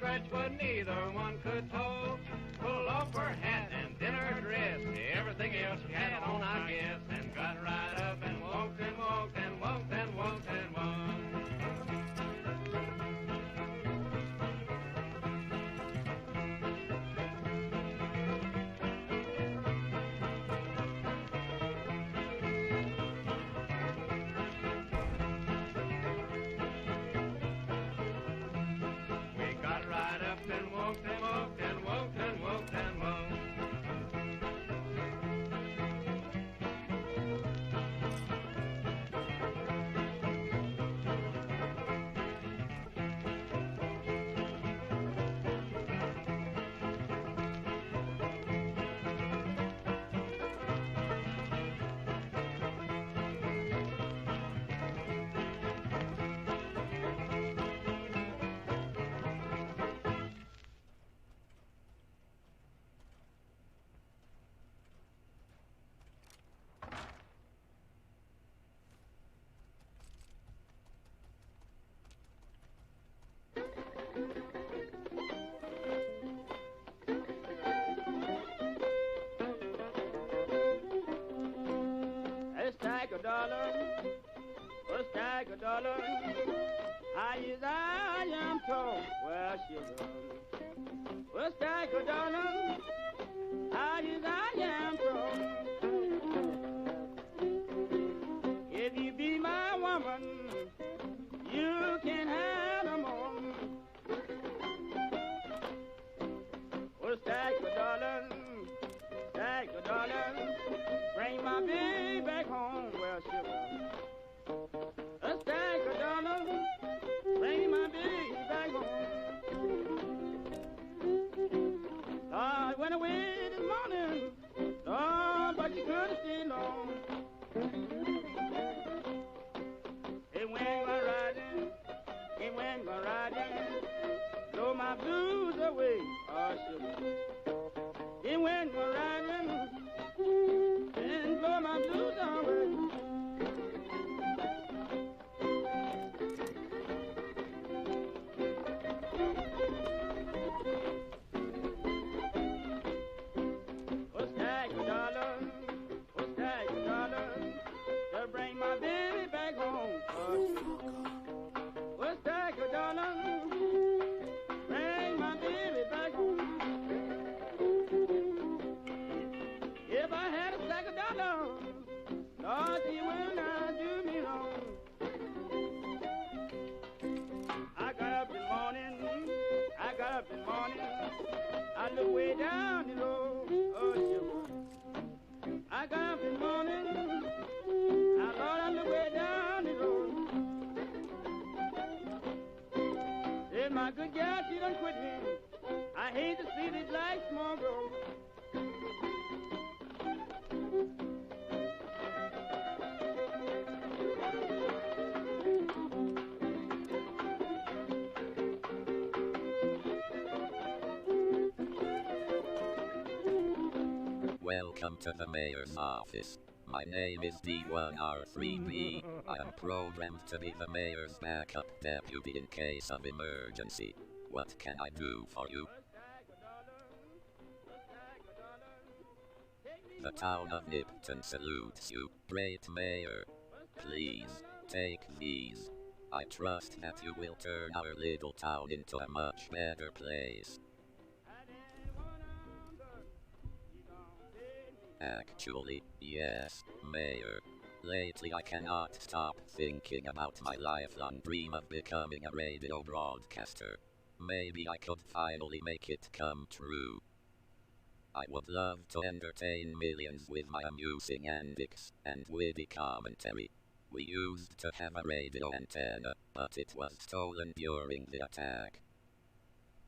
stretch, but neither one could tow. Pulled off her hat and then her dress, everything else she had on, I guess, and got right up and walked and walked and walked and walked and walked. I am told, well, sugar. Well, stack a dollar, I am told. If you be my woman, you can have them all. Well, stack a dollar, bring my baby back home, well, sugar. A stack of dollars, bring my baby back home. Lord went away this morning, Lord, but you couldn't stay long. It went riding, blow my blues away, oh sugar. It went riding, and blow my blues away. Bring my baby back home. Well, stack a dollar, bring my baby back home. If I had a stack of dollars, Lord, you will not do me wrong. I got up in the morning, I look way down the road, oh, sugar. I got up in the morning, Lord, I look way down the road. If my good gal, she done quit me. I hate to see this life small grow. Welcome to the mayor's office. My name is D1R3B. I am programmed to be the mayor's backup deputy in case of emergency. What can I do for you? The town of Nipton salutes you, great mayor. Please, take these. I trust that you will turn our little town into a much better place. Actually, yes, Mayor. Lately I cannot stop thinking about my lifelong dream of becoming a radio broadcaster. Maybe I could finally make it come true. I would love to entertain millions with my amusing antics and witty commentary. We used to have a radio antenna, but it was stolen during the attack.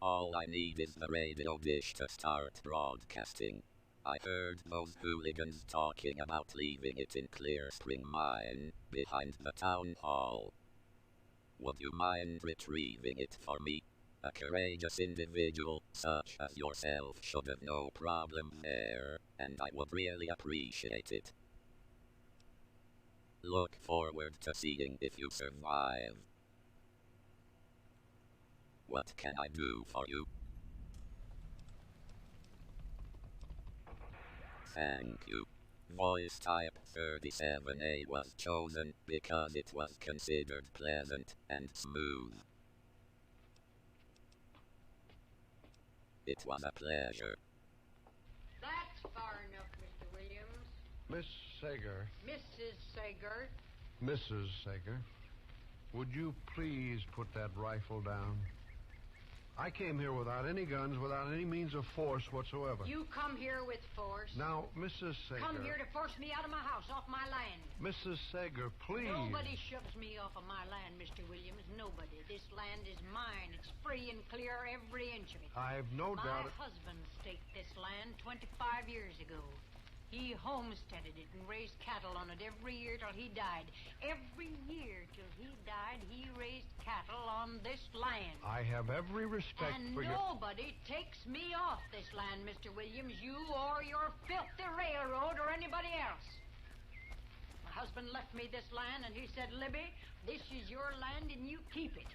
All I need is the radio dish to start broadcasting. I heard those hooligans talking about leaving it in Clear Spring Mine, behind the town hall. Would you mind retrieving it for me? A courageous individual such as yourself should have no problem there, and I would really appreciate it. Look forward to seeing if you survive. What can I do for you? Thank you. Voice type 37A was chosen because it was considered pleasant and smooth. It was a pleasure. That's far enough, Mr. Williams. Miss Sager. Mrs. Sager. Mrs. Sager. Would you please put that rifle down? I came here without any guns, without any means of force whatsoever. You come here with force. Now, Mrs. Sager... Come here to force me out of my house, off my land. Mrs. Sager, please. Nobody shoves me off of my land, Mr. Williams. Nobody. This land is mine. It's free and clear, every inch of it. I've no doubt... My husband staked this land 25 years ago. He homesteaded it and raised cattle on it every year till he died. Every year till he died, he raised cattle on this land. I have every respect for And your... nobody takes me off this land, Mr. Williams, you or your filthy railroad or anybody else. My husband left me this land and he said, Libby, this is your land and you keep it.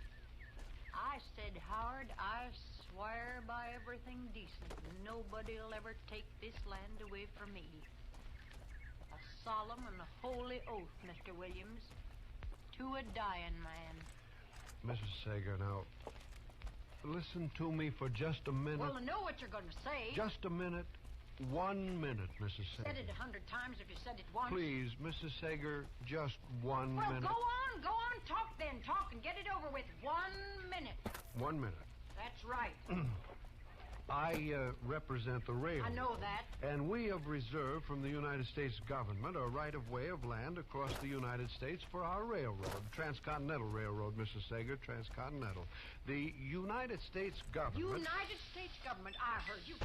I said, Howard, I swear by everything decent, nobody'll ever take this land away from me. A solemn and a holy oath, Mr. Williams, to a dying man. Mrs. Sager, now, listen to me for just a minute. Well, I know what you're going to say. Just a minute. 1 minute, Mrs. Sager. Said it 100 times if you said it once. Please, Mrs. Sager, just 1 Well, minute. go on, talk then, talk and get it over with. 1 minute. 1 minute. That's right. I represent the railroad. I know that. And we have reserved from the United States government a right-of-way of land across the United States for our railroad. Transcontinental Railroad, Mrs. Sager, Transcontinental. The United States government... United States government, I heard you.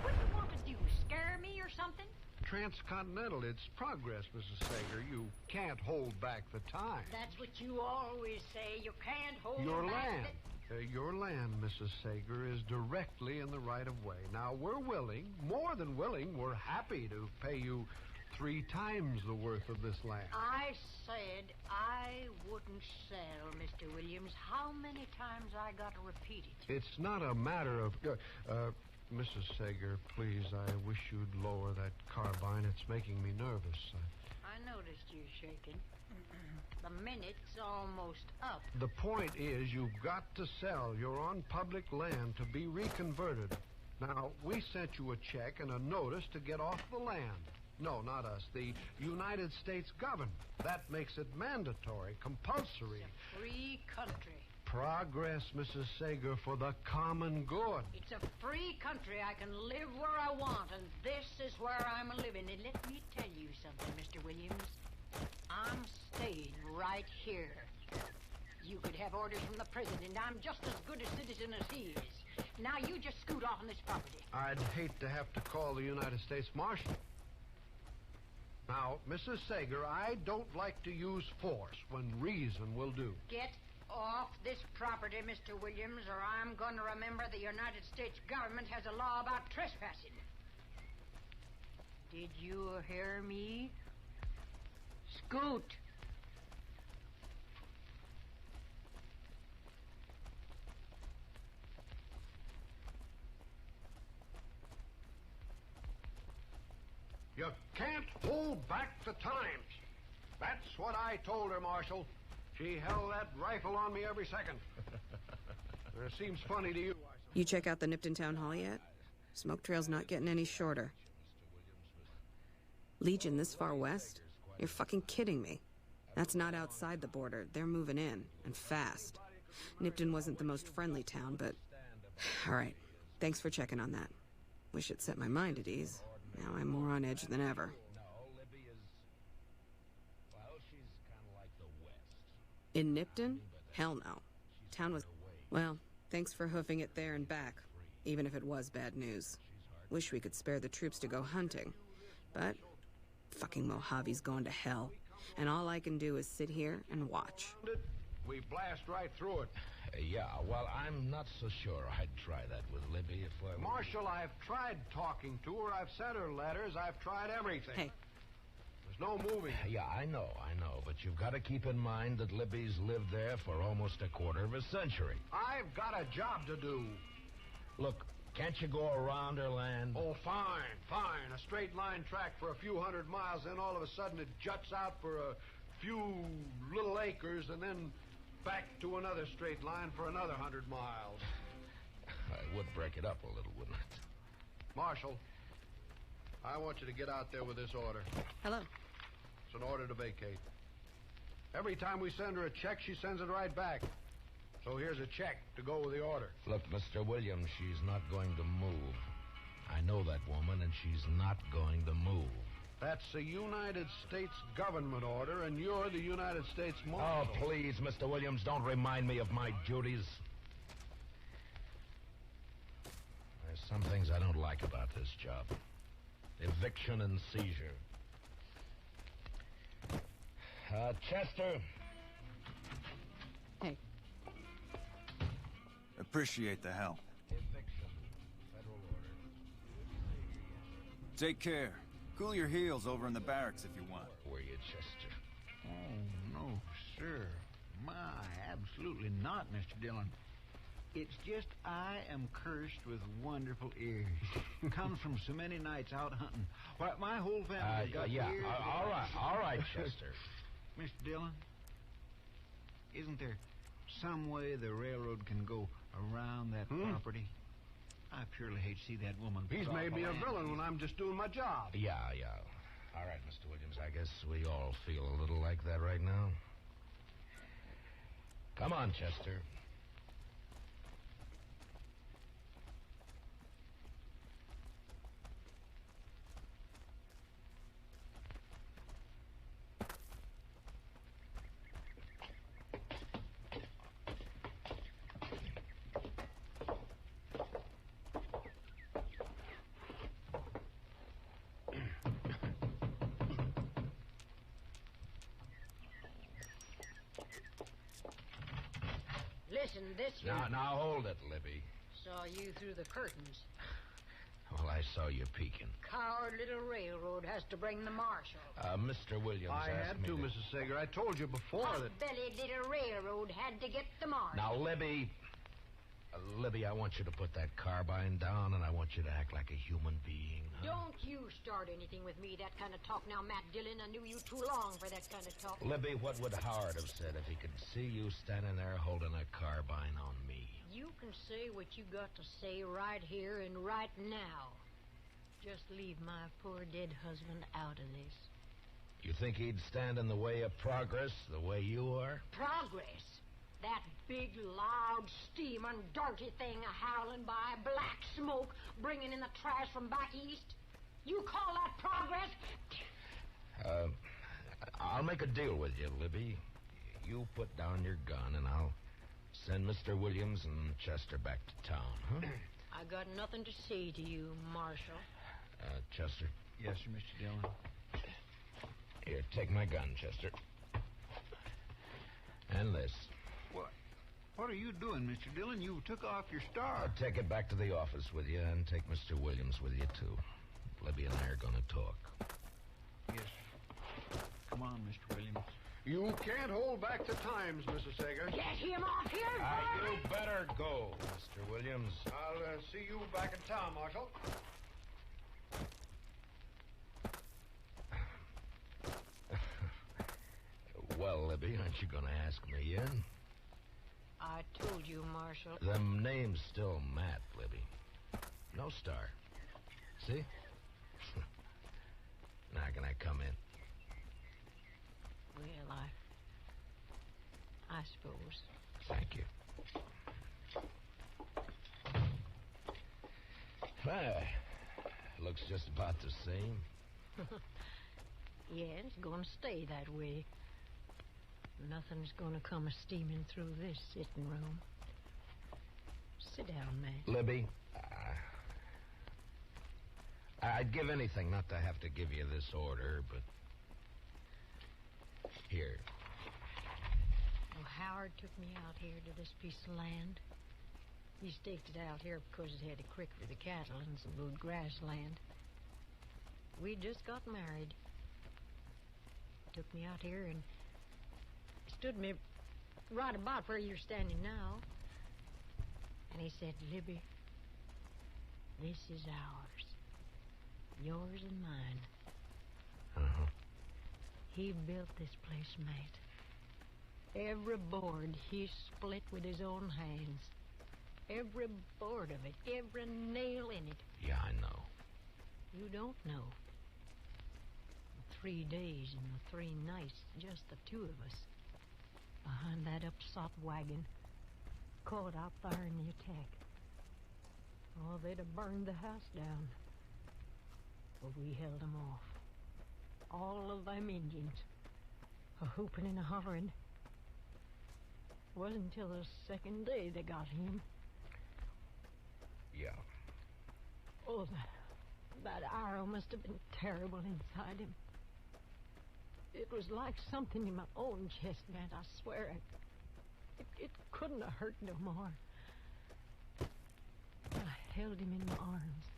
What do you want to do, scare me or something? Transcontinental, it's progress, Mrs. Sager. You can't hold back the time. That's what you always say. You can't hold Your back land. Your land, Mrs. Sager, is directly in the right-of-way. Now, we're willing, more than willing, we're happy to pay you 3 times the worth of this land. I said I wouldn't sell, Mr. Williams. How many times I got to repeat it? It's not a matter of... Mrs. Sager, please, I wish you'd lower that carbine. It's making me nervous. I noticed you shaking. The minute's almost up. The point is, you've got to sell. You're on public land to be reconverted. Now, we sent you a check and a notice to get off the land. No, not us. The United States government. That makes it mandatory, compulsory. It's a free country. Progress, Mrs. Sager, for the common good. It's a free country. I can live where I want, and this is where I'm living. And let me tell you something, Mr. Williams. I'm staying right here. You could have orders from the president. I'm just as good a citizen as he is. Now you just scoot off on this property. I'd hate to have to call the United States Marshal. Now, Mrs. Sager, I don't like to use force when reason will do. Get off this property, Mr. Williams, or I'm going to remember the United States government has a law about trespassing. Did you hear me? Scoot. You can't hold back the times. That's what I told her, Marshal. She held that rifle on me every second. It seems funny to you. You check out the Nipton Town Hall yet? Smoke trail's not getting any shorter. Legion this far west? You're fucking kidding me. That's not outside the border. They're moving in, and fast. Nipton wasn't the most friendly town, but... All right. Thanks for checking on that. Wish it set my mind at ease. Now I'm more on edge than ever. In Nipton? Hell no. Town was... Well, thanks for hoofing it there and back, even if it was bad news. Wish we could spare the troops to go hunting. But fucking Mojave's going to hell, and all I can do is sit here and watch. We blast right through it. Yeah, well, I'm not so sure I'd try that with Libby if I were... Marshal, I've tried talking to her. I've sent her letters. I've tried everything. Hey. no moving. Yeah, I know. But you've got to keep in mind that Libby's lived there for almost a quarter of a century. I've got a job to do. Look, can't you go around her land? Oh, fine. A straight line track for a few hundred miles, then all of a sudden it juts out for a few little acres, and then back to another straight line for another 100 miles. I would break it up a little, wouldn't it? Marshal, I want you to get out there with this order. Hello. It's an order to vacate. Every time we send her a check, she sends it right back. So here's a check to go with the order. Look, Mr. Williams, she's not going to move. I know that woman, and she's not going to move. That's a United States government order, and you're the United States Marshal. Oh, please, Mr. Williams, don't remind me of my duties. There's some things I don't like about this job. Eviction and seizure. Chester. Hey. Appreciate the help. Eviction. Federal order. Take care. Cool your heels over in the barracks if you want. Were you, Chester? Oh, no, sir. My, absolutely not, Mr. Dillon. It's just I am cursed with wonderful ears. Comes from so many nights out hunting. Why, my whole family got yeah. ears. All right, Chester. Mr. Dillon, isn't there some way the railroad can go around that property? I purely hate to see that woman. He's put off made me a land. villain when I'm just doing my job. Yeah. All right, Mr. Williams, I guess we all feel a little like that right now. Come on, Chester. Listen, this here Now hold it, Libby. saw you through the curtains. Well, I saw you peeking. Coward little railroad has to bring the marshal. Mr. Williams I asked had me to, Mrs. Sager. I told you before that... Hot-bellied little railroad had to get the marshal. Now, Libby... Libby, I want you to put that carbine down, and I want you to act like a human being. Huh? Don't you start anything with me, that kind of talk now, Matt Dillon. I knew you too long for that kind of talk. Libby, what would Howard have said if he could see you standing there holding a carbine on me? You can say what you got to say right here and right now. Just leave my poor dead husband out of this. You think he'd stand in the way of progress the way you are? Progress? That big, loud, steaming, dirty thing a-howling by, black smoke bringing in the trash from back east? You call that progress? I'll make a deal with you, Libby. You put down your gun, and I'll send Mr. Williams and Chester back to town, huh? I got nothing to say to you, Marshal. Chester. Yes, sir, Mr. Dillon. Here, take my gun, Chester. And this. What are you doing, Mr. Dillon? You took off your star. Take it back to the office with you, and take Mr. Williams with you, too. Libby and I are going to talk. Yes. Come on, Mr. Williams. You can't hold back the times, Mrs. Sager. Get him off here, You better go, Mr. Williams. I'll see you back in town, Marshal. Well, Libby, aren't you going to ask me in? I told you, Marshal. The name's still Matt, Libby. No star. See? Now can I come in? Well, I suppose. Thank you. Well, looks just about the same. Yeah, it's going to stay that way. Nothing's going to come steaming through this sitting room. Sit down, man. Libby, I'd give anything not to have to give you this order, but... Here. Well, Howard took me out here to this piece of land. He staked it out here because it had a creek for the cattle and some good grassland. We just got married. took me out here and stood me right about where you're standing now. And he said, Libby, this is ours. Yours and mine. Uh-huh. He built this place, mate. Every board he split with his own hands. Every board of it, every nail in it. Yeah, I know. You don't know. 3 days and the 3 nights, just the two of us. Behind that upsot wagon, caught out there in the attack. Oh, they'd have burned the house down. But we held them off. All of them Indians, a-hooping and a-hollering. It wasn't until the second day they got him. Yeah. Oh, that arrow must have been terrible inside him. It was like something in my own chest, man, I swear. It couldn't have hurt no more. I held him in my arms.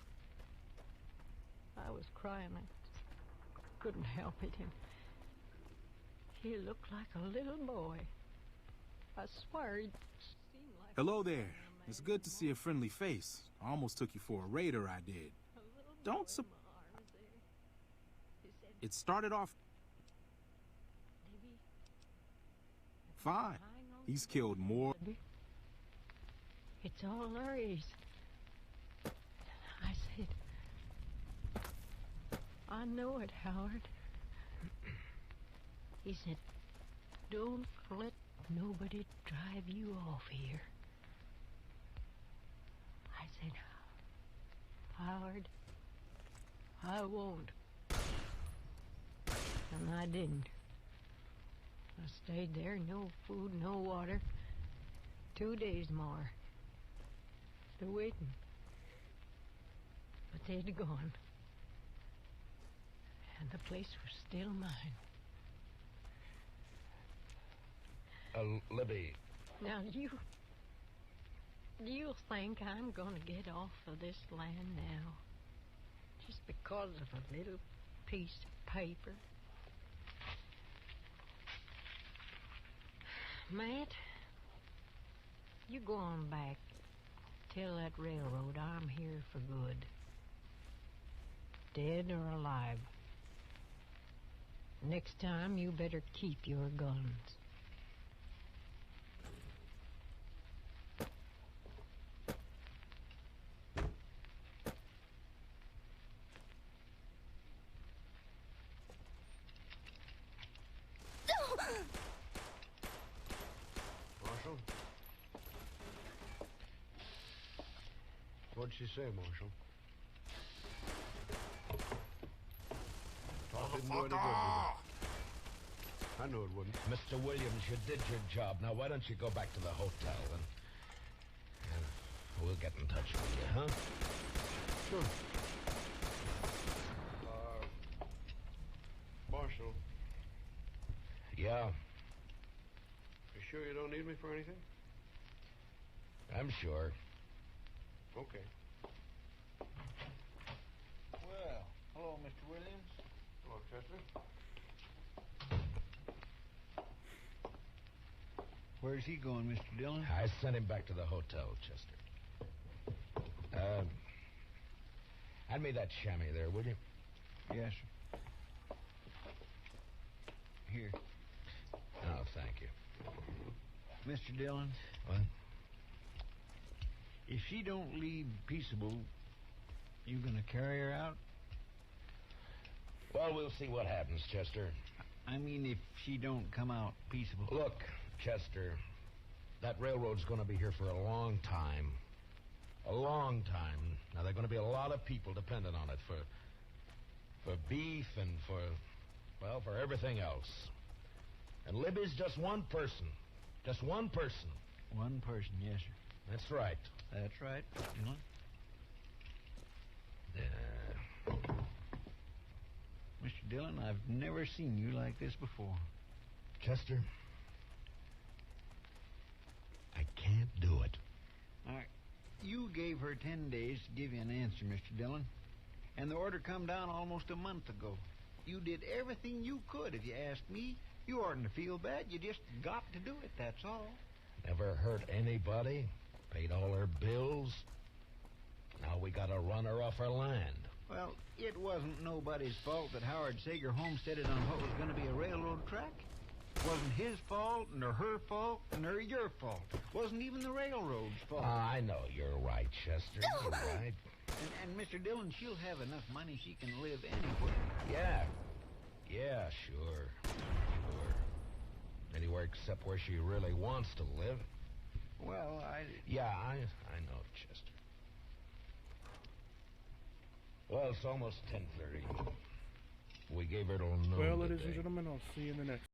I was crying. I couldn't help it. And he looked like a little boy. I swear he seemed like... Hello there. It's good to see a friendly face. I almost took you for a raider, I did. Don't It started off fine. He's killed more. It's all there is. I said, I know it, Howard. He said, don't let nobody drive you off here. I said, Howard, I won't. And I didn't. I stayed there, no food, no water. 2 days more. They're waiting. But they'd gone. And the place was still mine. Libby. Now, do you think I'm going to get off of this land now? Just because of a little piece of paper? Matt, you go on back. Tell that railroad I'm here for good. Dead or alive. Next time, you better keep your guns. Marshal? What'd she say, Marshal? Talk didn't do any good, did it? I know it wouldn't. Mr. Williams, you did your job. Now, why don't you go back to the hotel and we'll get in touch with you, huh? Sure. Marshal, Yeah, you sure you don't need me for anything? I'm sure. Okay. Well, hello, Mr. Williams. Hello, Chester. Where's he going, Mr. Dillon? I sent him back to the hotel, Chester. Hand me that chamois there, will you? Yes, sir. Here. Oh, thank you. Mr. Dillon, What? if she don't leave peaceable, you gonna carry her out? Well, we'll see what happens, Chester. I mean, if she don't come out peaceable. Look, Chester, that railroad's going to be here for a long time. A long time. Now, there are going to be a lot of people dependent on it for beef and for everything else. And Libby's just one person. Just one person. One person, yes, sir. That's right. That's right, Dillon. Mr. Dillon, I've never seen you like this before. Chester, I can't do it. All right. You gave her 10 days to give you an answer, Mr. Dillon. And the order come down almost a month ago. You did everything you could, if you asked me. You oughtn't to feel bad. You just got to do it, that's all. Never hurt anybody. Paid all her bills. Now we gotta run her off her land. Well, it wasn't nobody's fault that Howard Sager homesteaded on what was going to be a railroad track. It wasn't his fault, nor her fault, nor your fault. It wasn't even the railroad's fault. I know you're right, Chester. You're right. And Mr. Dillon, she'll have enough money she can live anywhere. Yeah. Yeah, sure. Anywhere except where she really wants to live. Well, Yeah, I know, Chester. Well, it's almost 10:30. We gave her till noon Well, ladies and today. gentlemen, I'll see you in the next